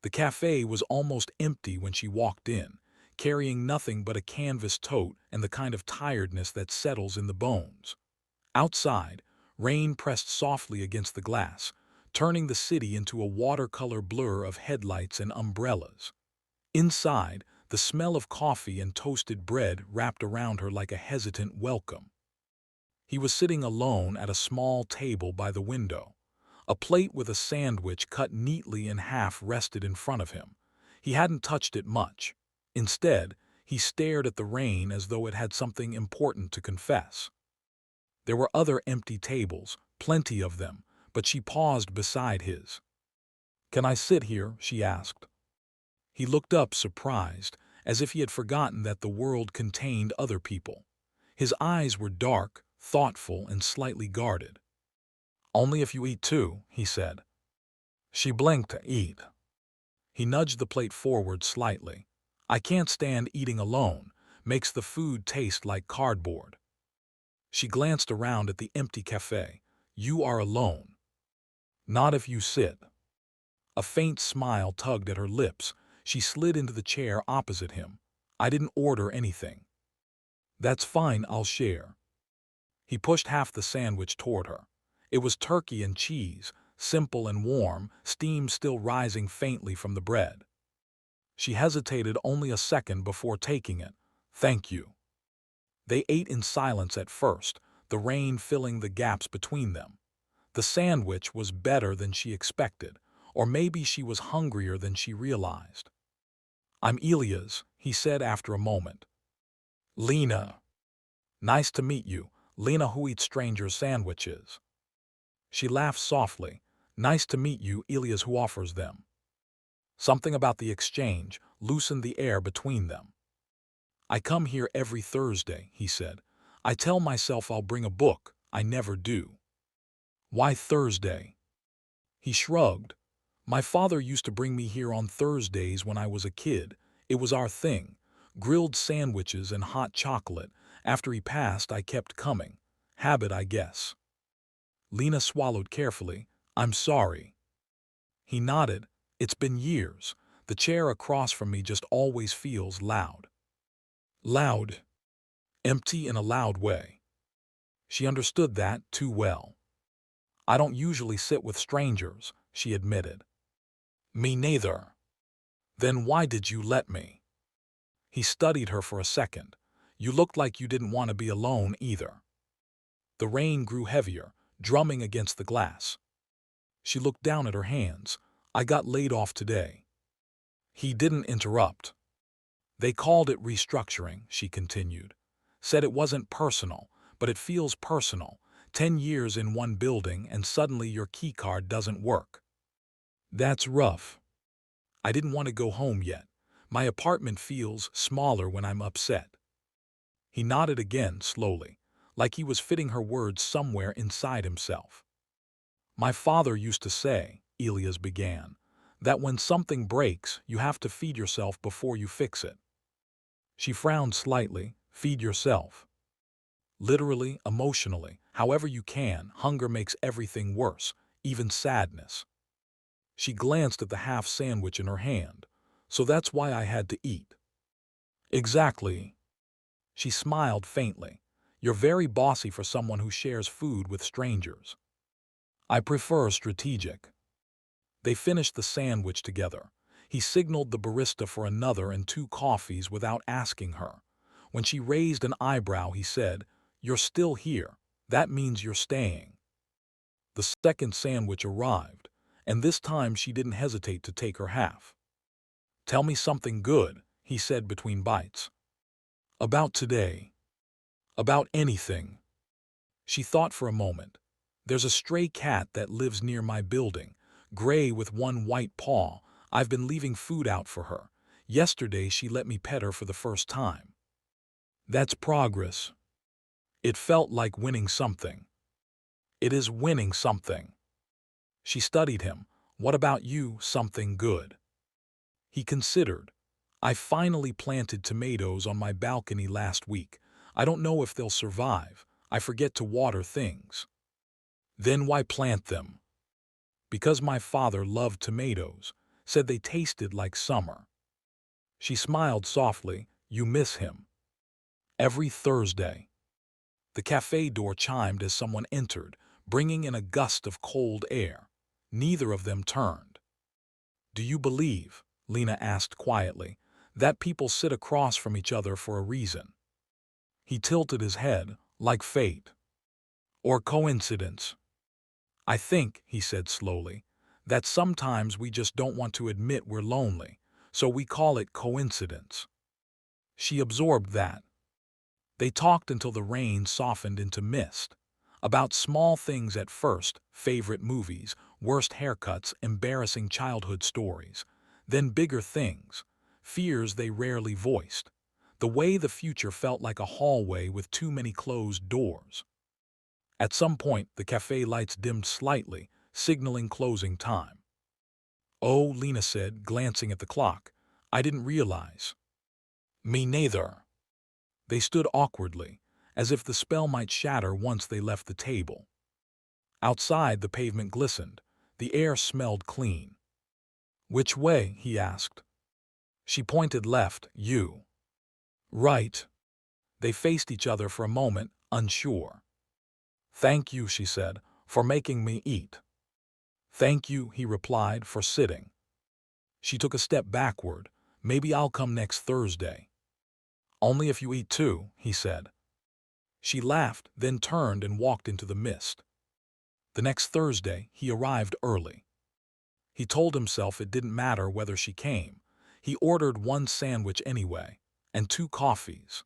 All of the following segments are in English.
The cafe was almost empty when she walked in, carrying nothing but a canvas tote and the kind of tiredness that settles in the bones. Outside, rain pressed softly against the glass, turning the city into a watercolor blur of headlights and umbrellas. Inside, the smell of coffee and toasted bread wrapped around her like a hesitant welcome. He was sitting alone at a small table by the window. A plate with a sandwich cut neatly in half rested in front of him. He hadn't touched it much. Instead, he stared at the rain as though it had something important to confess. There were other empty tables, plenty of them, but she paused beside his. "Can I sit here?" she asked. He looked up surprised, as if he had forgotten that the world contained other people. His eyes were dark, thoughtful, and slightly guarded. "Only if you eat too," he said. She blinked. "Eat." He nudged the plate forward slightly. "I can't stand eating alone. Makes the food taste like cardboard." She glanced around at the empty cafe. "You are alone." "Not if you sit." A faint smile tugged at her lips. She slid into the chair opposite him. "I didn't order anything." "That's fine, I'll share." He pushed half the sandwich toward her. It was turkey and cheese, simple and warm, steam still rising faintly from the bread. She hesitated only a second before taking it. "Thank you." They ate in silence at first, the rain filling the gaps between them. The sandwich was better than she expected, or maybe she was hungrier than she realized. "I'm Elias," he said after a moment. "Lena." "Nice to meet you, Lena who eats strangers' sandwiches." She laughed softly. "Nice to meet you, Elias who offers them." Something about the exchange loosened the air between them. "I come here every Thursday," he said. "I tell myself I'll bring a book. I never do." "Why Thursday?" He shrugged. "My father used to bring me here on Thursdays when I was a kid. It was our thing. Grilled sandwiches and hot chocolate. After he passed, I kept coming. Habit, I guess." Lena swallowed carefully. "I'm sorry." He nodded. "It's been years. The chair across from me just always feels loud." Loud. Empty in a loud way. She understood that too well. "I don't usually sit with strangers," she admitted. "Me neither." "Then why did you let me?" He studied her for a second. "You looked like you didn't want to be alone either." The rain grew heavier, drumming against the glass. She looked down at her hands. "I got laid off today." He didn't interrupt. "They called it restructuring," she continued. "Said it wasn't personal, but it feels personal. 10 years in one building and suddenly your keycard doesn't work. That's rough." "I didn't want to go home yet. My apartment feels smaller when I'm upset." He nodded again slowly, like he was fitting her words somewhere inside himself. "My father used to say," Elias began, "that when something breaks, you have to feed yourself before you fix it." She frowned slightly. "Feed yourself?" "Literally, emotionally, however you can. Hunger makes everything worse, even sadness." She glanced at the half sandwich in her hand. "So that's why I had to eat." "Exactly." She smiled faintly. "You're very bossy for someone who shares food with strangers." "I prefer strategic." They finished the sandwich together. He signaled the barista for another and 2 coffees without asking her. When she raised an eyebrow, he said, "You're still here. That means you're staying." The second sandwich arrived, and this time she didn't hesitate to take her half. "Tell me something good," he said between bites. "About today." "About anything." She thought for a moment. "There's a stray cat that lives near my building, gray with one white paw. I've been leaving food out for her. Yesterday she let me pet her for the first time." "That's progress." "It felt like winning something." "It is winning something." She studied him. "What about you, something good?" He considered. "I finally planted tomatoes on my balcony last week. I don't know if they'll survive. I forget to water things." "Then why plant them?" "Because my father loved tomatoes. said they tasted like summer. She smiled softly. You miss him. Every Thursday. The cafe door chimed as someone entered, bringing in a gust of cold air. Neither of them turned. Do you believe, Lena asked quietly, that people sit across from each other for a reason? He tilted his head, like fate. Or coincidence. I think, he said slowly, that sometimes we just don't want to admit we're lonely, so we call it coincidence. She absorbed that. They talked until the rain softened into mist. About small things at first, favorite movies, worst haircuts, embarrassing childhood stories. Then bigger things, fears they rarely voiced. The way the future felt like a hallway with too many closed doors. At some point, the cafe lights dimmed slightly, signaling closing time. Oh, Lena said, glancing at the clock. I didn't realize. Me neither. They stood awkwardly, as if the spell might shatter once they left the table. Outside, the pavement glistened. The air smelled clean. Which way? He asked. She pointed left. You. Right. They faced each other for a moment, unsure. Thank you, she said, for making me eat. Thank you, he replied, for sitting. She took a step backward. Maybe I'll come next Thursday. Only if you eat too, he said. She laughed, then turned and walked into the mist. The next Thursday, he arrived early. He told himself it didn't matter whether she came. He ordered one sandwich anyway, and 2 coffees.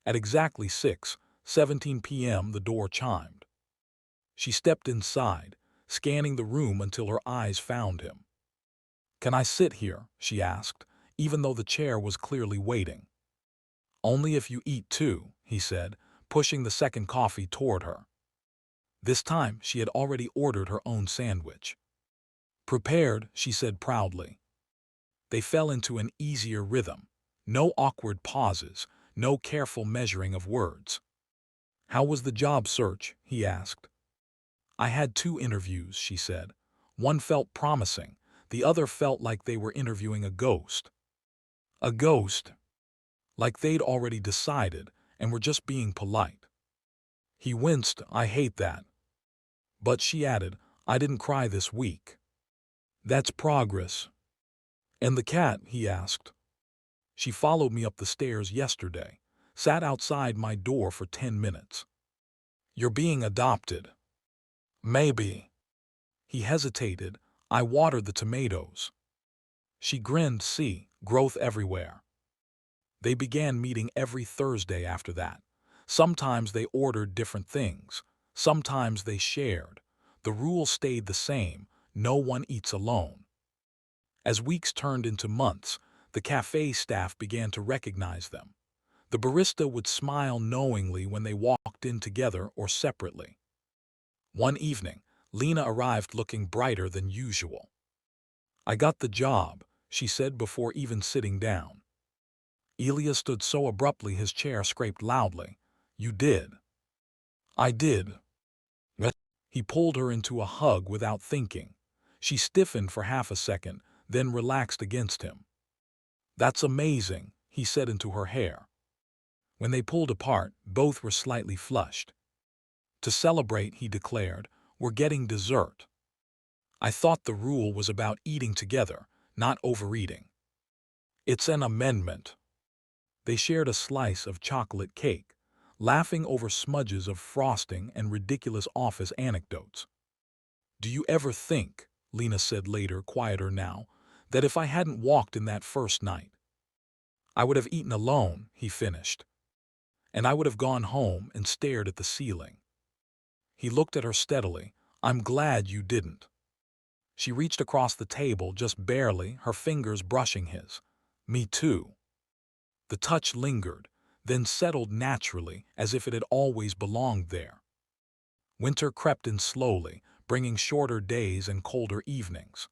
At exactly 6:17 p.m. the door chimed. She stepped inside, scanning the room until her eyes found him. Can I sit here? She asked, even though the chair was clearly waiting. Only if you eat too, he said, pushing the second coffee toward her. This time she had already ordered her own sandwich. Prepared, she said proudly. They fell into an easier rhythm. No awkward pauses, no careful measuring of words. How was the job search? He asked. I had 2 interviews, she said. One felt promising. The other felt like they were interviewing a ghost. A ghost? Like they'd already decided and were just being polite. He winced. I hate that. But she added, I didn't cry this week. That's progress. And the cat? He asked. She followed me up the stairs yesterday, sat outside my door for 10 minutes. You're being adopted. Maybe. He hesitated. I watered the tomatoes. She grinned. See, growth everywhere. They began meeting every Thursday after that. Sometimes they ordered different things. Sometimes they shared. The rule stayed the same. No one eats alone. As weeks turned into months, the cafe staff began to recognize them. The barista would smile knowingly when they walked in together or separately. One evening, Lena arrived looking brighter than usual. I got the job, she said before even sitting down. Ilya stood so abruptly his chair scraped loudly. You did. I did. He pulled her into a hug without thinking. She stiffened for half a second, then relaxed against him. That's amazing, he said into her hair. When they pulled apart, both were slightly flushed. To celebrate, he declared, we're getting dessert. I thought the rule was about eating together, not overeating. It's an amendment. They shared a slice of chocolate cake, laughing over smudges of frosting and ridiculous office anecdotes. Do you ever think, Lena said later, quieter now, that if I hadn't walked in that first night, I would have eaten alone, he finished. And I would have gone home and stared at the ceiling. He looked at her steadily. I'm glad you didn't. She reached across the table just barely, her fingers brushing his. Me too. The touch lingered, then settled naturally as if it had always belonged there. Winter crept in slowly, bringing shorter days and colder evenings.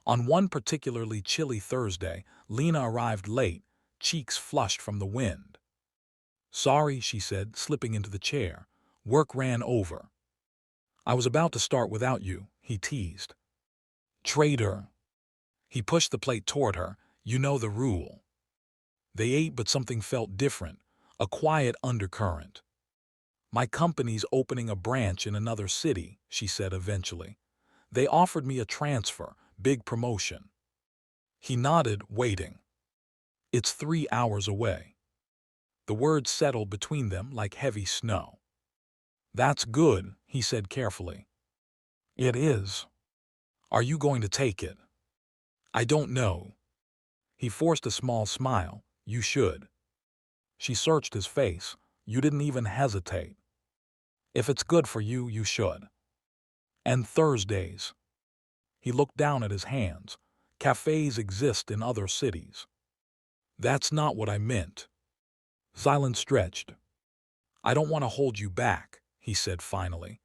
On one particularly chilly Thursday, Lena arrived late, cheeks flushed from the wind. Sorry, she said, slipping into the chair. Work ran over. I was about to start without you, he teased. Traitor. He pushed the plate toward her. You know the rule. They ate, but something felt different, a quiet undercurrent. My company's opening a branch in another city, she said eventually. They offered me a transfer, big promotion. He nodded, waiting. It's 3 hours away. The words settled between them like heavy snow. That's good, he said carefully. It is. Are you going to take it? I don't know. He forced a small smile. You should. She searched his face. You didn't even hesitate. If it's good for you, you should. And Thursdays. He looked down at his hands. Cafes exist in other cities. That's not what I meant. Silence stretched. I don't want to hold you back, he said finally.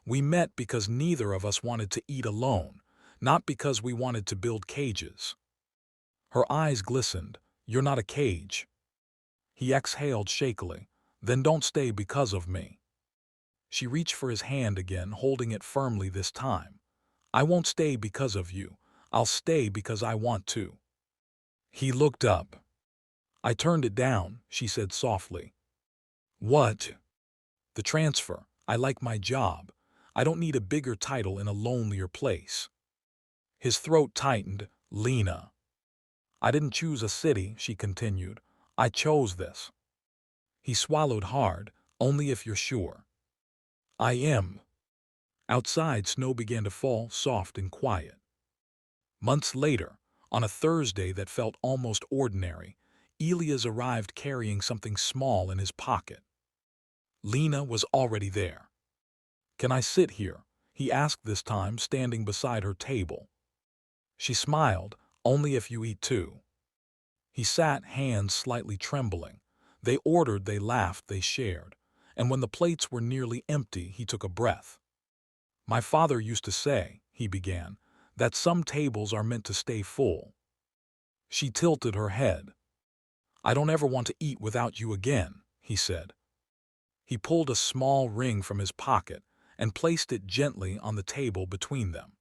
We met because neither of us wanted to eat alone, not because we wanted to build cages. Her eyes glistened. You're not a cage. He exhaled shakily. Then don't stay because of me. She reached for his hand again, holding it firmly this time. I won't stay because of you. I'll stay because I want to. He looked up. I turned it down, she said softly. What? The transfer. I like my job. I don't need a bigger title in a lonelier place. His throat tightened. Lena. I didn't choose a city, she continued. I chose this. He swallowed hard. Only if you're sure. I am. Outside, snow began to fall, soft and quiet. Months later, on a Thursday that felt almost ordinary, Elias arrived carrying something small in his pocket. Lena was already there. Can I sit here? He asked this time, standing beside her table. She smiled. Only if you eat too. He sat, hands slightly trembling. They ordered, they laughed, they shared. And when the plates were nearly empty, he took a breath. My father used to say, he began, that some tables are meant to stay full. She tilted her head. I don't ever want to eat without you again, he said. He pulled a small ring from his pocket and placed it gently on the table between them.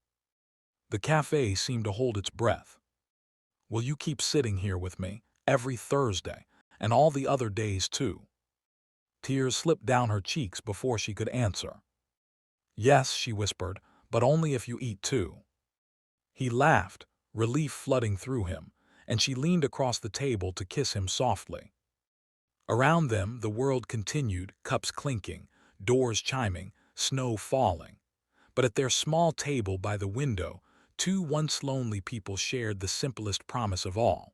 The cafe seemed to hold its breath. Will you keep sitting here with me, every Thursday, and all the other days too? Tears slipped down her cheeks before she could answer. Yes, she whispered, but only if you eat too. He laughed, relief flooding through him, and she leaned across the table to kiss him softly. Around them, the world continued, cups clinking, doors chiming, snow falling. But at their small table by the window, two once lonely people shared the simplest promise of all.